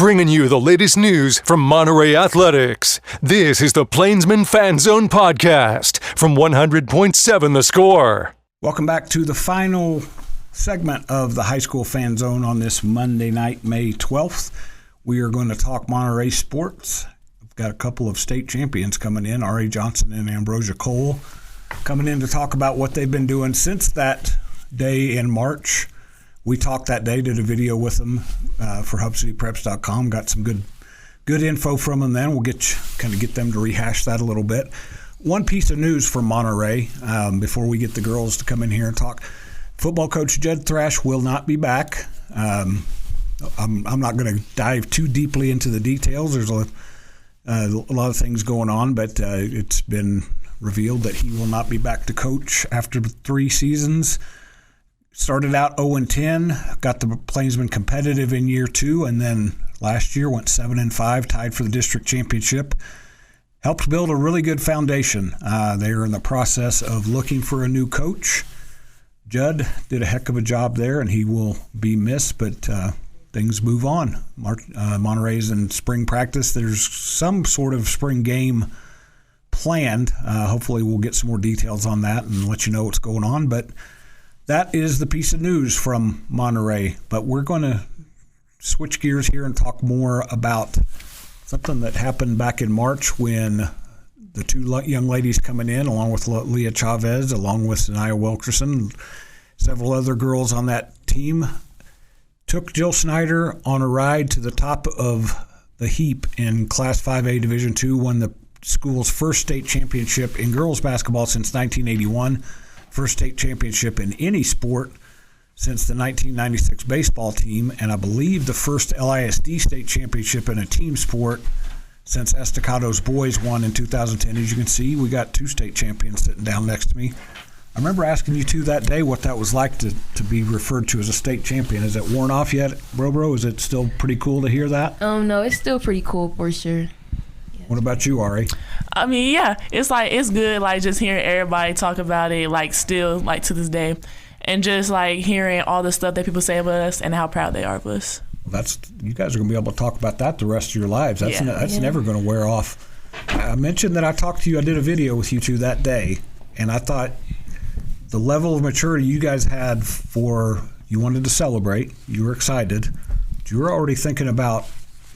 bringing you the latest news from Monterey Athletics. This is the Plainsman Fan Zone podcast from 100.7 The Score. Welcome back to the final segment of the High School Fan Zone on this Monday night, May 12th. We are going to talk Monterey sports. We've got a couple of state champions coming in, R.A. Johnson and Ambrosia Cole, coming in to talk about what they've been doing since that day in March. We talked that day, did a video with them for HubCityPreps.com, got some good info from them then. We'll get them to rehash that a little bit. One piece of news from Monterey before we get the girls to come in here and talk. Football coach Judd Thrash will not be back. I'm not going to dive too deeply into the details. There's a lot of things going on, but it's been revealed that he will not be back to coach after 3 seasons. Started out 0-10, got the Plainsman competitive in year 2, and then last year went 7-5, tied for the district championship. Helped build a really good foundation. They are in the process of looking for a new coach. Judd did a heck of a job there, and he will be missed, but things move on. Monterey's in spring practice. There's some sort of spring game planned. Hopefully we'll get some more details on that and let you know what's going on, but that is the piece of news from Monterey. But we're going to switch gears here and talk more about something that happened back in March when the 2 young ladies coming in, along with Leah Chavez, along with Zanaya Wilkerson, several other girls on that team, took Jill Schneider on a ride to the top of the heap in Class 5A Division II, won the school's first state championship in girls basketball since 1981. First state championship in any sport since the 1996 baseball team, and I believe the first LISD state championship in a team sport since Estacado's boys won in 2010. As you can see, we got 2 state champions sitting down next to me. I remember asking you 2 that day what that was like to be referred to as a state champion. Is it worn off yet, Bro? Is it still pretty cool to hear that? No, it's still pretty cool for sure. What about you, Ari? I mean, yeah, it's good, like, just hearing everybody talk about it, like, still, like, to this day. And just, like, hearing all the stuff that people say about us and how proud they are of us. Well, you guys are going to be able to talk about that the rest of your lives. That's never going to wear off. I mentioned that I talked to you. I did a video with you 2 that day, and I thought the level of maturity you guys had you wanted to celebrate. You were excited. But you were already thinking about,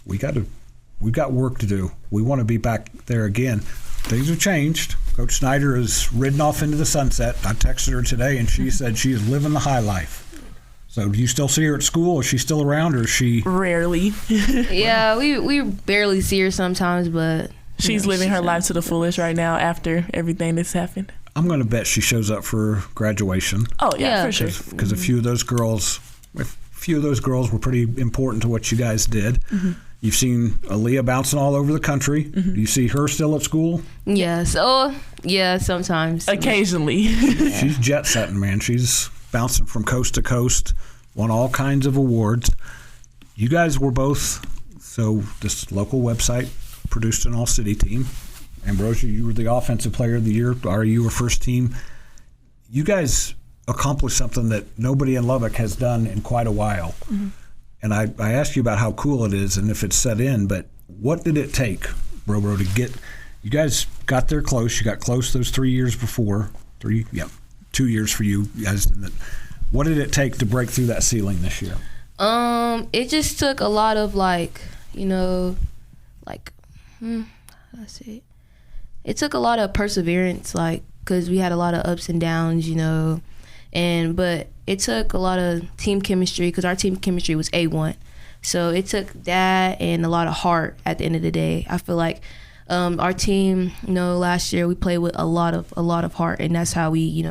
we've got work to do. We want to be back there again. Things have changed. Coach Schneider has ridden off into the sunset. I texted her today, and she said she is living the high life. So do you still see her at school? Is she still around, or is she? Rarely. Yeah, we barely see her sometimes, but she's living her life to the fullest right now after everything that's happened. I'm going to bet she shows up for graduation. Oh, yeah. For sure. Because a few of those girls were pretty important to what you guys did. Mm-hmm. You've seen Aaliyah bouncing all over the country. Mm-hmm. Do you see her still at school? Yeah, sometimes. Occasionally. She's jet setting, man. She's bouncing from coast to coast, won all kinds of awards. You guys were both, so this local website produced an all-city team. Ambrosia, you were the offensive player of the year. Ari, you were first team. You guys accomplished something that nobody in Lubbock has done in quite a while. Mm-hmm. And I asked you about how cool it is and if it's set in, but what did it take, Bro, to get – you guys got there close. You got close those 3 years before. 2 years for you guys. What did it take to break through that ceiling this year? It just took a lot of, it took a lot of perseverance, because we had a lot of ups and downs, but it took a lot of team chemistry, because our team chemistry was A1. So it took that and a lot of heart at the end of the day. I feel like our team, last year we played with a lot of heart, and that's how we,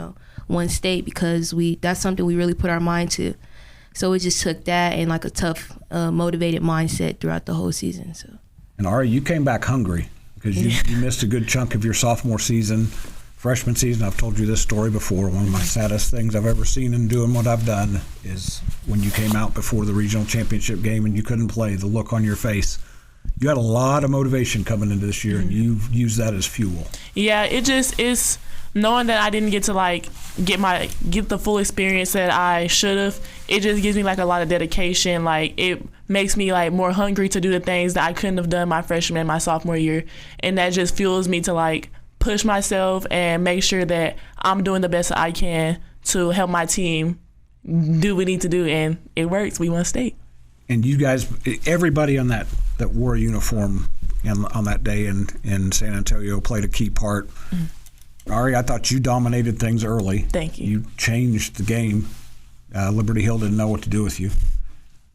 won state, because that's something we really put our mind to. So it just took that and a tough, motivated mindset throughout the whole season. So. And Ari, you came back hungry, because you missed a good chunk of your sophomore season. Freshman season, I've told you this story before. One of my saddest things I've ever seen in doing what I've done is when you came out before the regional championship game and you couldn't play, the look on your face. You had a lot of motivation coming into this year, and you've used that as fuel. Yeah, it just is knowing that I didn't get to get the full experience that I should have. It just gives me a lot of dedication. It makes me like more hungry to do the things that I couldn't have done my freshman and my sophomore year. And that just fuels me to like push myself and make sure that I'm doing the best that I can to help my team do what we need to do. And it works. We won state. And you guys, everybody on that wore a uniform on that day in San Antonio played a key part. Ari, I thought you dominated things early. Thank you. You changed the game. Liberty Hill didn't know what to do with you.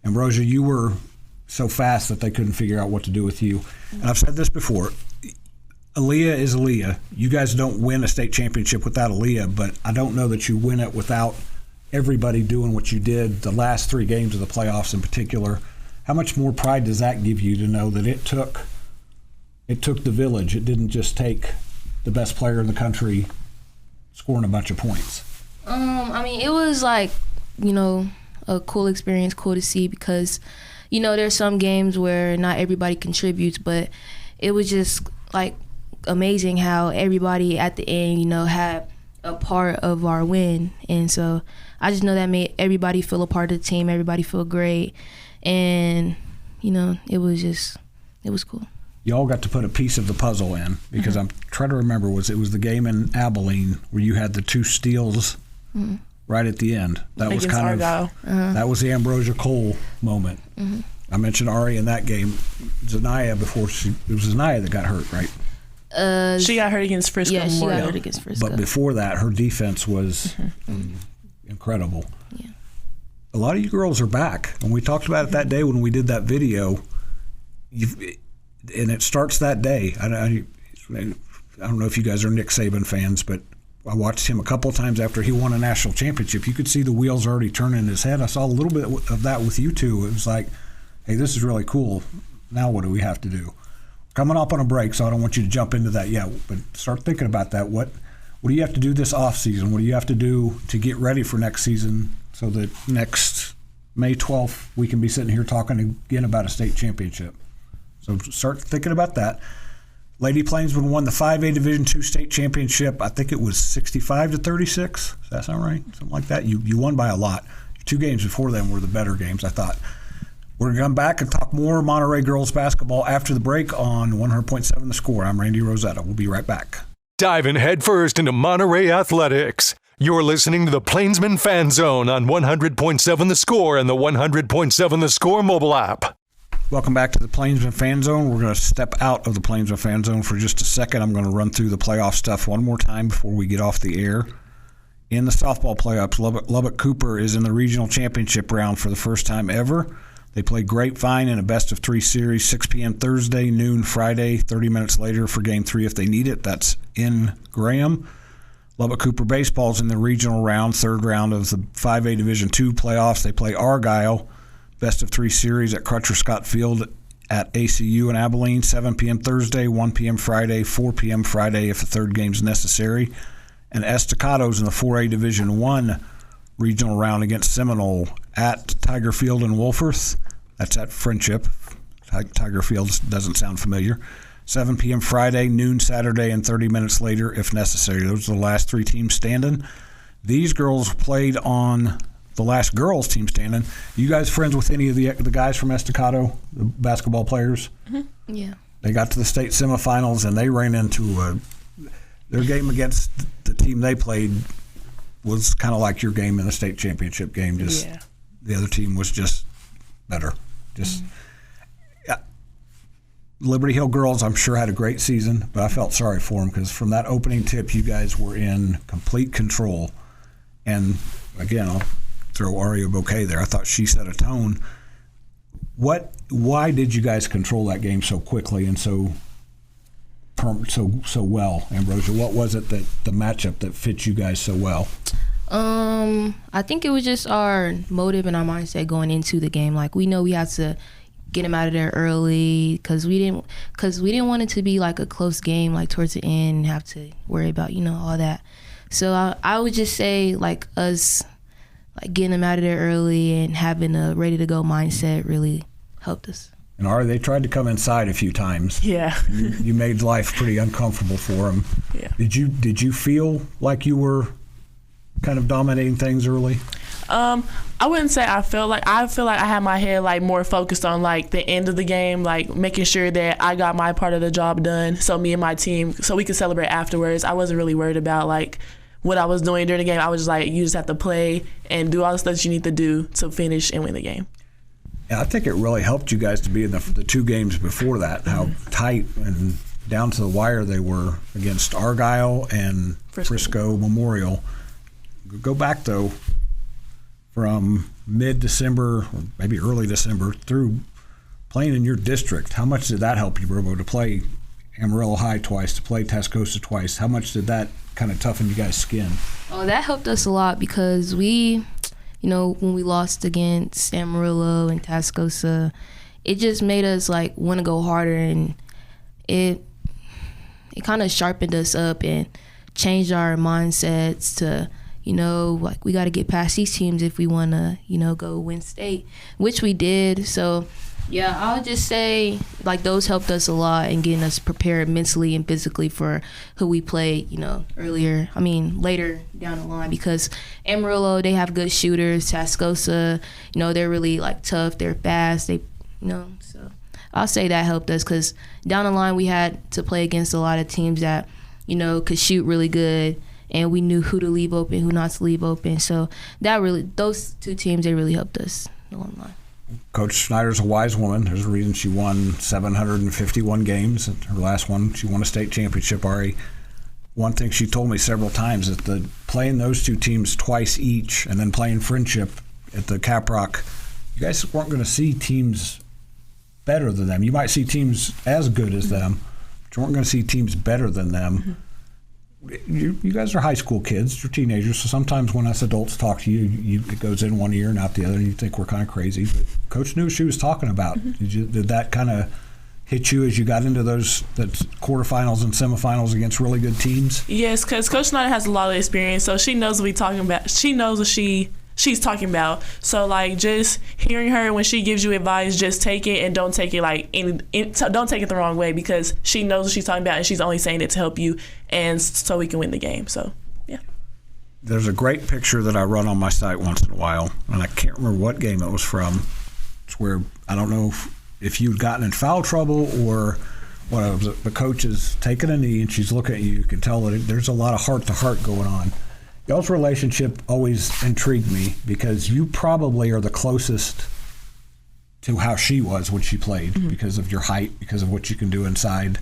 Ambrosia, you were so fast that they couldn't figure out what to do with you. And I've said this before. Aaliyah is Aaliyah. You guys don't win a state championship without Aaliyah, but I don't know that you win it without everybody doing what you did the last 3 games of the playoffs in particular. How much more pride does that give you to know that it took the village? It didn't just take the best player in the country scoring a bunch of points. I mean, it was like, a cool experience, cool to see, because, there's some games where not everybody contributes, but it was just like amazing how everybody at the end, had a part of our win. And so I just know that made everybody feel a part of the team, everybody feel great. And, it was cool. You all got to put a piece of the puzzle in, because I'm trying to remember, it was the game in Abilene where you had the 2 steals right at the end. That was kind of that was the Ambrosia Cole moment. I mentioned Ari in that game. Zanaya it was Zanaya that got hurt, right? She got hurt against Frisco. Yeah, she got hurt against Frisco. But before that, her defense was incredible. Yeah. A lot of you girls are back, and we talked about it that day when we did that video. And it starts that day. I don't know if you guys are Nick Saban fans, but I watched him a couple of times after he won a national championship. You could see the wheels already turning in his head. I saw a little bit of that with you two. It was like, hey, this is really cool. Now what do we have to do? Coming up on a break, so I don't want you to jump into that yet, but start thinking about that. What do you have to do this off season? What do you have to do to get ready for next season so that next May 12th we can be sitting here talking again about a state championship? So start thinking about that. Lady Plainsman won the 5A Division II state championship. I think it was 65-36. Does that sound right? Something like that. You won by a lot. 2 games before them were the better games, I thought. We're going to come back and talk more Monterey girls basketball after the break on 100.7 The Score. I'm Randy Rosetta. We'll be right back. Diving headfirst into Monterey athletics. You're listening to the Plainsman Fan Zone on 100.7 The Score and the 100.7 The Score mobile app. Welcome back to the Plainsman Fan Zone. We're going to step out of the Plainsman Fan Zone for just a second. I'm going to run through the playoff stuff one more time before we get off the air. In the softball playoffs, Lubbock Cooper is in the regional championship round for the first time ever. They play Grapevine in a best-of-3 series, 6 p.m. Thursday, noon Friday, 30 minutes later for Game 3 if they need it. That's in Graham. Lubbock Cooper baseball is in the regional round, 3rd round of the 5A Division II playoffs. They play Argyle, best-of-3 series at Crutcher Scott Field at ACU in Abilene, 7 p.m. Thursday, 1 p.m. Friday, 4 p.m. Friday if a third game is necessary. And Estacados in the 4A Division I regional round against Seminole at Tiger Field in Wolforth. That's at Friendship. Tiger Field doesn't sound familiar. 7 p.m. Friday, noon Saturday, and 30 minutes later if necessary. Those are the last 3 teams standing. These girls played on the last girls team standing. You guys friends with any of the guys from Estacado, the basketball players? Mm-hmm. Yeah. They got to the state semifinals, and they ran into their game against the team they played was kind of like your game in the state championship game. The other team was just better. Liberty Hill girls, I'm sure, had a great season, but I felt sorry for them because from that opening tip, you guys were in complete control. And again, I'll throw Ari a bouquet there. I thought she set a tone. Why did you guys control that game so quickly and so well, Ambrosia? What was it that the matchup that fit you guys so well? I think it was just our motive and our mindset going into the game. Like, we know we had to get them out of there early because we didn't want it to be like a close game, like towards the end, and have to worry about all that. So I would just say like us, like getting them out of there early and having a ready to go mindset really helped us. And Ari, they tried to come inside a few times. Yeah. You made life pretty uncomfortable for them. Yeah. Did you feel like you were kind of dominating things early? I wouldn't say I feel like I had my head like more focused on like the end of the game, like making sure that I got my part of the job done, so me and my team, so we could celebrate afterwards. I wasn't really worried about like what I was doing during the game. I was just like, you just have to play and do all the stuff that you need to do to finish and win the game. Yeah, I think it really helped you guys to be in the two games before that, how tight and down to the wire they were against Argyle and Frisco Memorial. Go back, though, from mid-December, or maybe early December, through playing in your district. How much did that help you, Robo, to play Amarillo High twice, to play Tascosa twice? How much did that kind of toughen you guys' skin? Oh, that helped us a lot because we, when we lost against Amarillo and Tascosa, it just made us like want to go harder, and it kind of sharpened us up and changed our mindsets to, like we got to get past these teams if we want to, go win state, which we did. So, yeah, I'll just say like those helped us a lot in getting us prepared mentally and physically for who we played, later down the line, because Amarillo, they have good shooters. Tascosa, they're really like tough. They're fast. So I'll say that helped us because down the line we had to play against a lot of teams that, could shoot really good, and we knew who to leave open, who not to leave open. So those two teams, they really helped us along the line. Coach Schneider's a wise woman. There's a reason she won 751 games. Her last one, she won a state championship already. One thing she told me several times is that playing those two teams twice each and then playing Friendship at the Caprock, you guys weren't going to see teams better than them. You might see teams as good as them, but you weren't going to see teams better than them. You guys are high school kids, you're teenagers, so sometimes when us adults talk to you, it goes in one ear and out the other, and you think we're kind of crazy. But Coach knew what she was talking about. Did that kind of hit you as you got into those quarterfinals and semifinals against really good teams? Yes, because Coach Schneider has a lot of experience, so she knows what we're talking about. She knows what she's talking about. So like just hearing her when she gives you advice, just take it and don't take it don't take it the wrong way, because she knows what she's talking about and she's only saying it to help you and so we can win the game. So yeah. There's a great picture that I run on my site once in a while, and I can't remember what game it was from. It's where I don't know if you'd gotten in foul trouble or what. It was the coach is taking a knee and she's looking at you. You can tell that there's a lot of heart-to-heart going on. Y'all's relationship always intrigued me because you probably are the closest to how she was when she played because of your height, because of what you can do inside.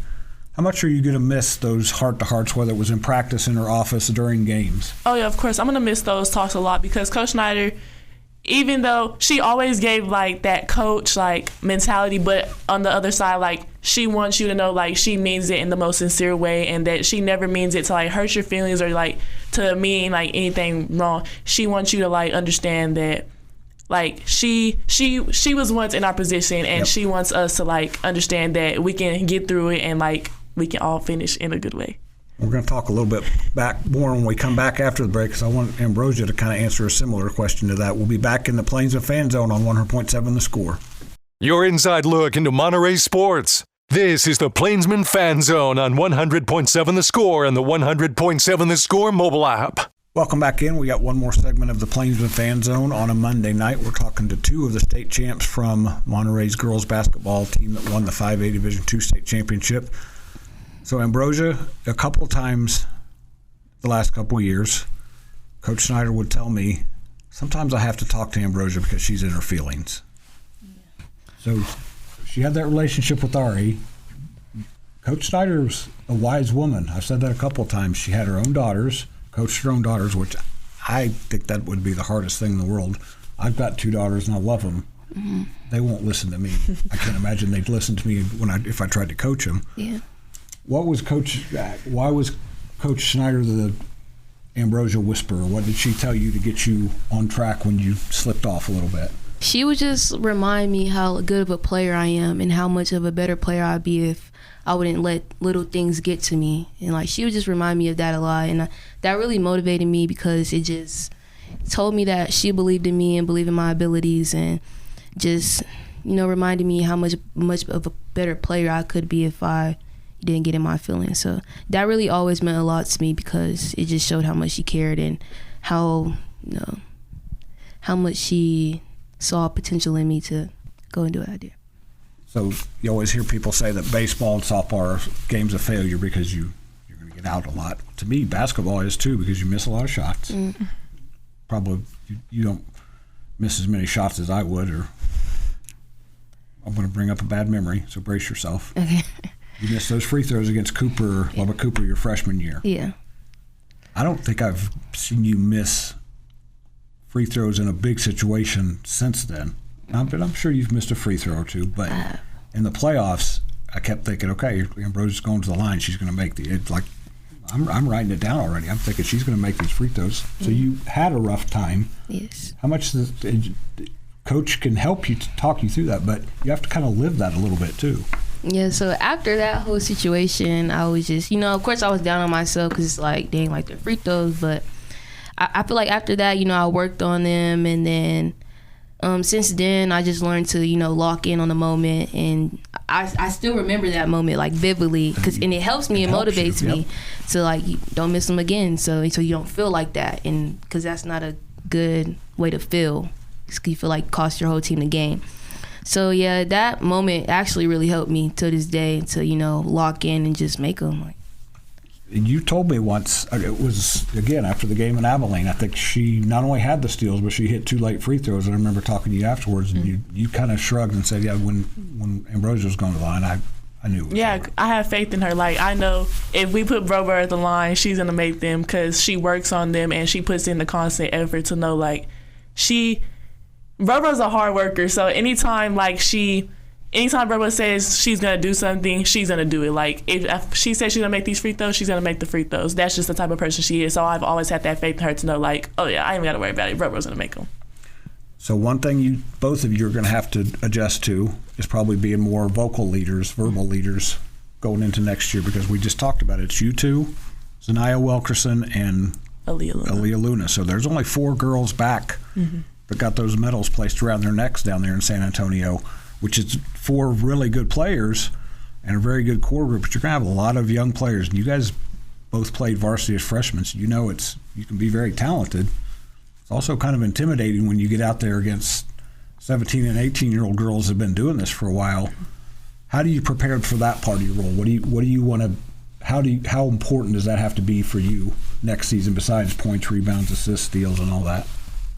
How much are you going to miss those heart-to-hearts, whether it was in practice, in her office, during games? Oh, yeah, of course. I'm going to miss those talks a lot because Coach Schneider, even though she always gave, like, that coach, like, mentality, but on the other side, like, she wants you to know, like, she means it in the most sincere way and that she never means it to, like, hurt your feelings or, like, to mean, like, anything wrong. She wants you to, like, understand that, like, she was once in our position and she wants us to, like, understand that we can get through it and, like, we can all finish in a good way. We're going to talk a little bit more when we come back after the break, because I want Ambrosia to kind of answer a similar question to that. We'll be back in the Plainsman Fan Zone on 100.7 The Score. Your inside look into Monterey sports. This is the Plainsman Fan Zone on 100.7 The Score and the 100.7 The Score mobile app. Welcome back in. We got one more segment of the Plainsman Fan Zone on a Monday night. We're talking to two of the state champs from Monterey's girls basketball team that won the 5A Division II state championship. So, Ambrosia, a couple of times the last couple of years, Coach Schneider would tell me, sometimes I have to talk to Ambrosia because she's in her feelings. Yeah. So, she had that relationship with Ari. Coach Schneider's a wise woman. I've said that a couple of times. She had her own daughters, coached her own daughters, which I think that would be the hardest thing in the world. I've got two daughters and I love them. Mm-hmm. They won't listen to me. I can't imagine they'd listen to me if I tried to coach them. Yeah. Why was Coach Schneider the Ambrosia whisperer? What did she tell you to get you on track when you slipped off a little bit? She would just remind me how good of a player I am and how much of a better player I'd be if I wouldn't let little things get to me. And like she would just remind me of that a lot, and that really motivated me because it just told me that she believed in me and believed in my abilities, and just reminded me how much of a better player I could be if I didn't get in my feelings. So that really always meant a lot to me because it just showed how much she cared and how how much she saw potential in me to go and do what I did. So you always hear people say that baseball and softball are games of failure because you're going to get out a lot. To me, basketball is too, because you miss a lot of shots. Probably you don't miss as many shots as I would, or I'm going to bring up a bad memory, so brace yourself. Okay. You missed those free throws against Lubbock Cooper your freshman year. Yeah. I don't think I've seen you miss free throws in a big situation since then. But I'm sure you've missed a free throw or two. But in the playoffs, I kept thinking, okay, Ambrosia's going to the line. She's going to make it's like, I'm writing it down already. I'm thinking she's going to make these free throws. So you had a rough time. Yes. How much coach can help you to talk you through that, but you have to kind of live that a little bit too. Yeah, so after that whole situation, I was just, of course I was down on myself because it's like, dang, like they're free throws. But I feel like after that, I worked on them. And then since then, I just learned to, lock in on the moment. And I still remember that moment, like, vividly. And it helps me, it motivates me to, like, don't miss them again. So you don't feel like that. And because that's not a good way to feel. You feel like it cost your whole team the game. So, yeah, that moment actually really helped me to this day to, lock in and just make them. And you told me once, it was, again, after the game in Abilene, I think she not only had the steals, but she hit 2 late free throws. And I remember talking to you afterwards, and you kind of shrugged and said, yeah, when Ambrosia was going to the line, I knew it was over. I have faith in her. Like, I know if we put Bro at the line, she's going to make them because she works on them and she puts in the constant effort to know, like, Bro's a hard worker, so anytime Bro says she's gonna do something, she's gonna do it. Like if she says she's gonna make these free throws, she's gonna make the free throws. That's just the type of person she is. So I've always had that faith in her to know, like, oh yeah, I ain't gotta worry about it. Bro's gonna make them. So one thing both of you are gonna have to adjust to is probably being more vocal leaders, verbal leaders going into next year, because we just talked about it. It's you two, Zanaya Wilkerson and Aaliyah Luna. So there's only 4 girls back. That got those medals placed around their necks down there in San Antonio, which is 4 really good players and a very good core group. But you're going to have a lot of young players. And you guys both played varsity as freshmen, so you can be very talented. It's also kind of intimidating when you get out there against 17 and 18-year-old girls that have been doing this for a while. How do you prepare for that part of your role? What do you want to? How important does that have to be for you next season, besides points, rebounds, assists, steals, and all that?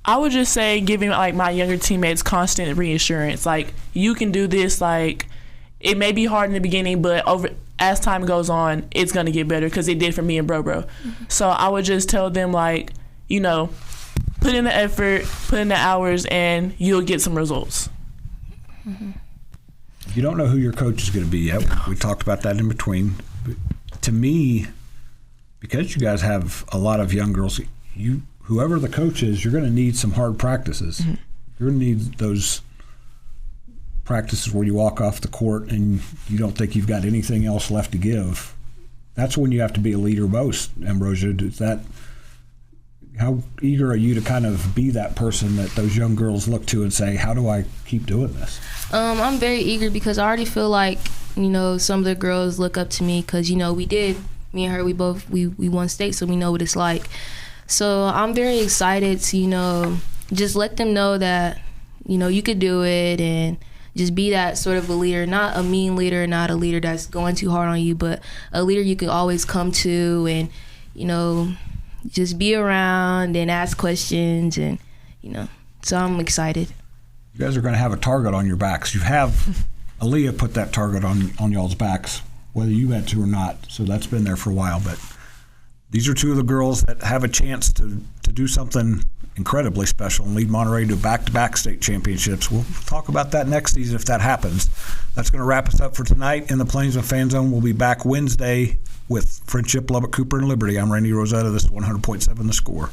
I would just say giving, like, my younger teammates constant reassurance. Like, you can do this. Like, it may be hard in the beginning, but as time goes on, it's going to get better, because it did for me and Bro. So I would just tell them, like, put in the effort, put in the hours, and you'll get some results. You don't know who your coach is going to be yet. We talked about that in between. But to me, because you guys have a lot of young girls, whoever the coach is, you're going to need some hard practices. You're going to need those practices where you walk off the court and you don't think you've got anything else left to give. That's when you have to be a leader most, Ambrosia. How eager are you to kind of be that person that those young girls look to and say, how do I keep doing this? I'm very eager because I already feel like, some of the girls look up to me because, me and her, we won state, so we know what it's like. So I'm very excited to, just let them know that, you could do it, and just be that sort of a leader, not a mean leader, not a leader that's going too hard on you, but a leader you can always come to and, just be around and ask questions and, so I'm excited. You guys are going to have a target on your backs. You have Aaliyah put that target on y'all's backs, whether you had to or not. So that's been there for a while, but these are 2 of the girls that have a chance to do something incredibly special and lead Monterey to back-to-back state championships. We'll talk about that next season if that happens. That's going to wrap us up for tonight in the Plainsman Fan Zone. We'll be back Wednesday with Friendship, Lubbock, Cooper, and Liberty. I'm Randy Rosetta. This is 100.7 The Score.